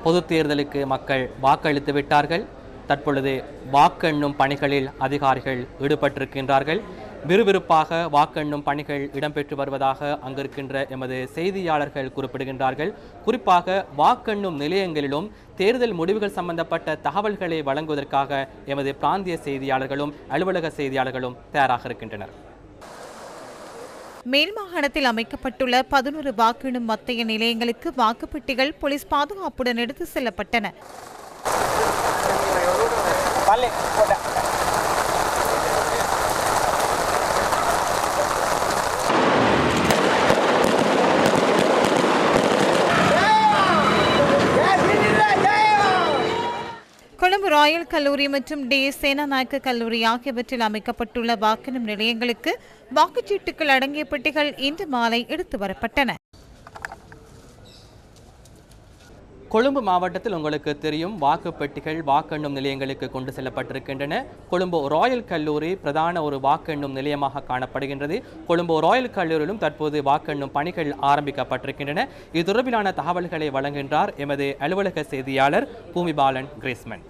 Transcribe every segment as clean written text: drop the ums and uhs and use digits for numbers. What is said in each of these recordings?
பொதுத் தேர்தலுக்கு மக்கள் வாக்களித்து விட்டார்கள். தற்பொழுது வாக்கெண்ணும் பணிகளில் அதிகாரிகள் ஈடுபட்டிருக்கின்றார்கள். விறுவிறுப்பாக வாக்கெண்ணும் பணிகள் இடம்பெற்று வருவதாக அங்கிருக்கின்ற எமது செய்தியாளர்கள் குறிப்பிடுகின்றார்கள். குறிப்பாக வாக்கெண்ணும் நிலையங்களிலும் தேர்தல் முடிவுகள் சம்பந்தப்பட்ட தகவல்களை வழங்குவதற்காக எமது பிராந்திய செய்தியாளர்களும் அலுவலக செய்தியாளர்களும் தயாராக இருக்கின்றனர். மேல் மாகாணத்தில் அமைக்கப்பட்டுள்ள 11 வாக்கெண்ணும் மத்திய நிலையங்களுக்கு வாக்குப்பெட்டிகள் போலீஸ் பாதுகாப்புடன் எடுத்து செல்லப்பட்டன. கொழும்பு ராயல் கல்லூரி மற்றும் DS சேனாநாயக்க கல்லூரி ஆகியவற்றில் அமைக்கப்பட்டுள்ள வாக்கெண்ணும் நிலையங்களுக்கு வாக்குச்சீட்டுகள் அடங்கிய பெட்டிகள் இன்று மாலை எடுத்து வரப்பட்டன. கொழும்பு மாவட்டத்தில் உங்களுக்கு தெரியும், வாக்குப்பெட்டிகள் வாக்கெண்ணும் நிலையங்களுக்கு கொண்டு செல்லப்பட்டிருக்கின்றன. கொழும்பு ராயல் கல்லூரி பிரதான ஒரு வாக்கெண்ணும் நிலையமாக காணப்படுகின்றது. கொழும்பு ராயல் கல்லூரியிலும் தற்போது வாக்கெண்ணும் பணிகள் ஆரம்பிக்கப்பட்டிருக்கின்றன. இது தொடர்பிலான தகவல்களை வழங்குகின்றார் எமது அலுவலக செய்தியாளர் பூமிபாலன் கிரேஸ்மன்.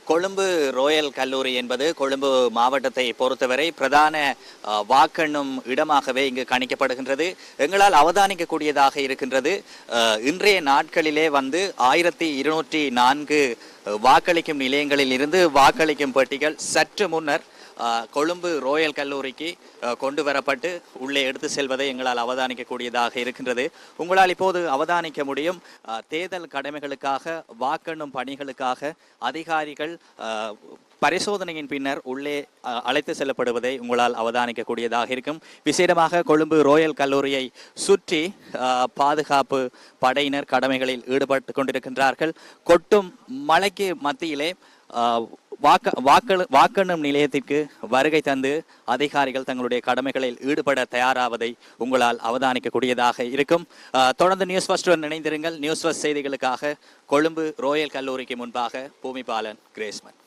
கொழும்பு ரோயல் கல்லூரி என்பது கொழும்பு மாவட்டத்தை பொறுத்தவரை பிரதான வாக்கெண்ணும் இடமாகவே இங்கு கணிக்கப்படுகின்றது. எங்களால் அவதானிக்கக்கூடியதாக இருக்கின்றது. இன்றைய நாட்களிலே 1204 வாக்களிக்கும் நிலையங்களில் இருந்து வாக்களிக்கும் பெட்டிகள் சற்று முன்னர் கொழும்பு ரோயல் கல்லூரிக்கு கொண்டு வரப்பட்டு உள்ளே எடுத்து செல்வதை எங்களால் அவதானிக்கக்கூடியதாக இருக்கின்றது. உங்களால் இப்போது அவதானிக்க முடியும், தேர்தல் கடமைகளுக்காக வாக்கெண்ணும் பணிகளுக்காக அதிகாரிகள் பரிசோதனையின் பின்னர் உள்ளே அழைத்து செல்லப்படுவதை உங்களால் அவதானிக்கக்கூடியதாக இருக்கும். விசேடமாக கொழும்பு ரோயல் கல்லூரியை சுற்றி பாதுகாப்பு படையினர் கடமைகளில் ஈடுபட்டு கொண்டிருக்கின்றார்கள். கொட்டும் மழைக்கு மத்தியிலே வாக்கெண்ணும் நிலையத்திற்கு வருகை தந்து அதிகாரிகள் தங்களுடைய கடமைகளில் ஈடுபட தயாராவதை உங்களால் அவதானிக்கக்கூடியதாக இருக்கும். தொடர்ந்து நியூஸ் ஃபர்ஸ்டுடன் இணைந்திருங்கள். நியூஸ் ஃபர்ஸ்ட் செய்திகளுக்காக கொழும்பு ரோயல் கல்லூரிக்கு முன்பாக பூமிபாலன் கிரேஸ்மன்.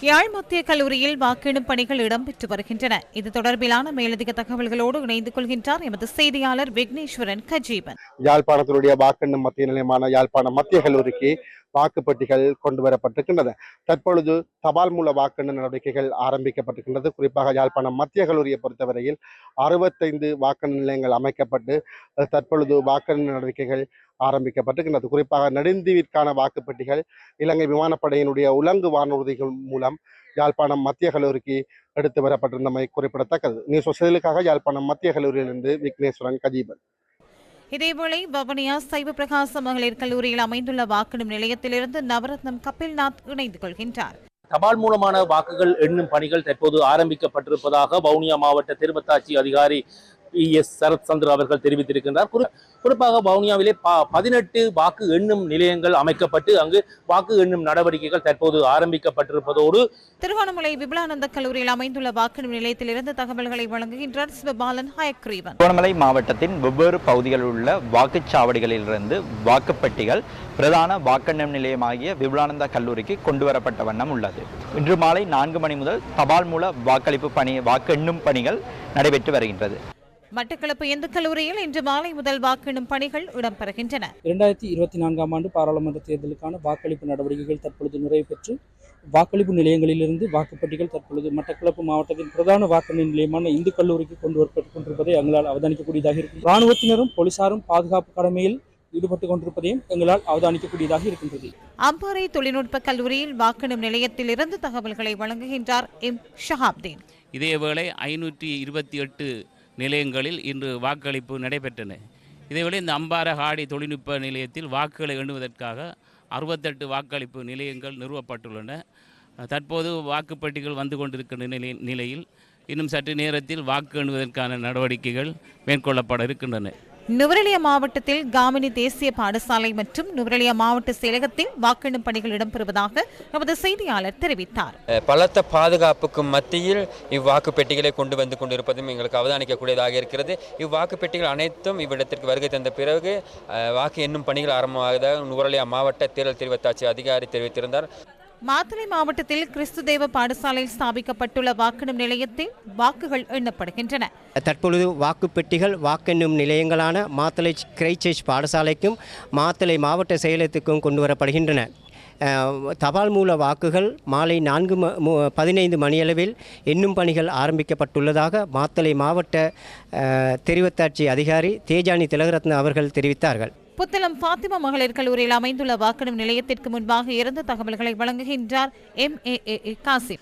யாழ் மத்திய கல்லூரியில் வாக்கெண்ணும் பணிகள் இடம்பெற்று வருகின்றன. இது தொடர்பிலான மேலதிக தகவல்களோடு இணைந்து கொள்கின்றார் எமது செய்தியாளர் விக்னேஸ்வரன் கஜீவன். யாழ்ப்பாணத்தினுடைய வாக்கெண்ணும் மத்திய நிலையமான யாழ்ப்பாணம் மத்திய கல்லூரிக்கு வாக்குப்பெட்டிகள் கொண்டு வரப்பட்டிருக்கின்றன. தற்பொழுது தபால் மூல வாக்கெண்ணு நடவடிக்கைகள் ஆரம்பிக்கப்பட்டிருக்கின்றது. குறிப்பாக யாழ்ப்பாணம் மத்திய கல்லூரியை பொறுத்தவரையில் 65 வாக்கெண்ணு நிலையங்கள் அமைக்கப்பட்டு தற்பொழுது வாக்கெண்ணு நடவடிக்கைகள் ஆரம்பிக்கப்பட்டிருக்கின்றது. குறிப்பாக நெடுந்தீவிற்கான வாக்குப்பெட்டிகள் இலங்கை விமானப்படையினுடைய உலங்கு வானூர்திகள் மூலம் யாழ்ப்பாணம் மத்திய கல்லூரிக்கு எடுத்து வரப்பட்டிருந்தமை குறிப்பிடத்தக்கது. நியூஸ் செய்திகளுக்காக யாழ்ப்பாணம் மத்திய கல்லூரியிலிருந்து விக்னேஸ்வரன் கஜீபன். இதேவேளை வவுனியா சைவ பிரகாச மகளிர் கல்லூரியில் அமைந்துள்ள வாக்கெண்ணும் நிலையத்திலிருந்து நவரத்னம் கபில்நாத் இணைந்து கொள்கின்றார். தபால் மூலமான வாக்குகள் எண்ணும் பணிகள் தற்போது ஆரம்பிக்கப்பட்டிருப்பதாக வவுனியா மாவட்ட தேர்தல் அதிகாரி PS சரத் சந்திர அவர்கள் தெரிவித்திருக்கின்றார். குறிப்பாக வவுனியாவிலே 18 வாக்கு எண்ணும் நிலையங்கள் அமைக்கப்பட்டு அங்கு வாக்கு எண்ணும் நடவடிக்கைகள் தற்போது ஆரம்பிக்கப்பட்டிருப்பதோடு திருகோணமலை விபுலானந்த கல்லூரியில் அமைந்துள்ள வாக்கெண்ணும் நிலையத்திலிருந்து தகவல்களை வழங்குகின்றார் சிவபாலன் ஹயக்ரீவன். திருகோணமலை மாவட்டத்தின் வெவ்வேறு பகுதிகளில் உள்ள வாக்குச்சாவடிகளிலிருந்து வாக்குப்பெட்டிகள் பிரதான வாக்கெண்ணும் நிலையமாகிய விபுலானந்த கல்லூரிக்கு கொண்டு வரப்பட்ட வண்ணம் உள்ளது. இன்று மாலை 4 மணி முதல் தபால் மூல வாக்கெண்ணும் பணிகள் நடைபெற்று வருகின்றது. மட்டக்களப்பு இந்து கல்லூரியில் இன்று மாலை முதல் வாக்கெண்ணும் பணிகள் இடம்பெறுகின்றன. 2024 ஆண்டு பாராளுமன்ற தேர்தலுக்கான வாக்களிப்பு நடவடிக்கைகள் தற்பொழுது நிறைவு பெற்று வாக்களிப்பு நிலையங்களிலிருந்து வாக்குப்பெட்டிகள் தற்பொழுது மட்டக்களப்பு மாவட்டத்தின் பிரதான வாக்கெண்ணும் நிலையமான இந்து கல்லூரிக்கு கொண்டு வரப்பட்டுக் கொண்டிருப்பதை எங்களால் அவதானிக்கக்கூடியதாக இருக்கும். இராணுவத்தினரும் போலீசாரும் பாதுகாப்பு கடமையில் ஈடுபட்டுக் கொண்டிருப்பதையும் எங்களால் அவதானிக்கக்கூடியதாக இருக்கின்றது. அம்பாறை தொழில்நுட்ப கல்லூரியில் வாக்கெண்ணும் நிலையத்திலிருந்து தகவல்களை வழங்குகின்றார் M. ஷஹாப்தீன். இதேவேளை 528 நிலையங்களில் இன்று வாக்களிப்பு நடைபெற்றன. இதேவேளை இந்த அம்பாரஹாடி தொழில்நுட்ப நிலையத்தில் வாக்குகளை எண்ணுவதற்காக 68 வாக்களிப்பு நிலையங்கள் நிறுவப்பட்டுள்ளன. தற்போது வாக்குப்பெட்டிகள் வந்து கொண்டிருக்கின்ற நிலையில் இன்னும் சற்று நேரத்தில் வாக்கு எண்ணுவதற்கான நடவடிக்கைகள் மேற்கொள்ளப்பட இருக்கின்றன. நுவரெலியா மாவட்டத்தில் காமினி தேசிய பாடசாலை மற்றும் நுவரெலியா மாவட்ட செயலகத்தில் வாக்கெண்ணும் பணிகள் இடம்பெறுவதாக எமது செய்தியாளர் தெரிவித்தார். பலத்த பாதுகாப்புக்கு மத்தியில் இவ்வாக்கு பெட்டிகளை கொண்டு வந்து கொண்டிருப்பதும் எங்களுக்கு அவதானிக்கக்கூடியதாக இருக்கிறது. இவ்வாக்கு பெட்டிகள் அனைத்தும் இவ்விடத்திற்கு வருகை தந்த பிறகு வாக்கு எண்ணும் பணிகள் ஆரம்பமாவதாக நுவரெலியா மாவட்ட தேர்தல் தெரிவித்தாட்சி அதிகாரி தெரிவித்திருந்தார். மாத்தளை மாவட்டத்தில் கிறிஸ்து தேவ பாடசாலையில் ஸ்தாபிக்கப்பட்டுள்ள வாக்கெண்ணும் நிலையத்தில் வாக்குகள் எண்ணப்படுகின்றன. தற்பொழுது வாக்குப்பெட்டிகள் வாக்கெண்ணும் நிலையங்களான மாத்தளை கிரைச்சர்ச் பாடசாலைக்கும் மாத்தளை மாவட்ட செயலகத்துக்கும் கொண்டு வரப்படுகின்றன. தபால் மூல வாக்குகள் மாலை 4:15 மணியளவில் எண்ணும் பணிகள் ஆரம்பிக்கப்பட்டுள்ளதாக மாத்தளை மாவட்ட தெரிவத்தாட்சி அதிகாரி தேஜானி திலகரத்ன அவர்கள் தெரிவித்தார்கள். புத்தளம் ஃபாத்திமா மகளிர் கல்லூரியில் அமைந்துள்ள வாக்கெண்ணும் நிலையத்திற்கு முன்பாக இறந்த தகவல்களை வழங்குகின்றார் MAA காசிம்.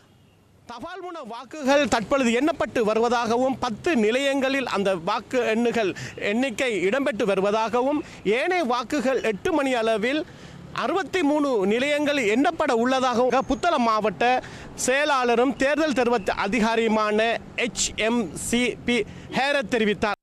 தபால் மூல வாக்குகள் தற்பொழுது எண்ணப்பட்டு வருவதாகவும் 10 நிலையங்களில் அந்த வாக்கு எண்ணிக்கை இடம்பெற்று வருவதாகவும் ஏனைய வாக்குகள் 8 மணி அளவில் 63 நிலையங்கள் எண்ணப்பட உள்ளதாகவும் புத்தளம் மாவட்ட செயலாளரும் தேர்தல் தெரிவித்த அதிகாரியுமான HMCP ஹேரத் தெரிவித்தார்.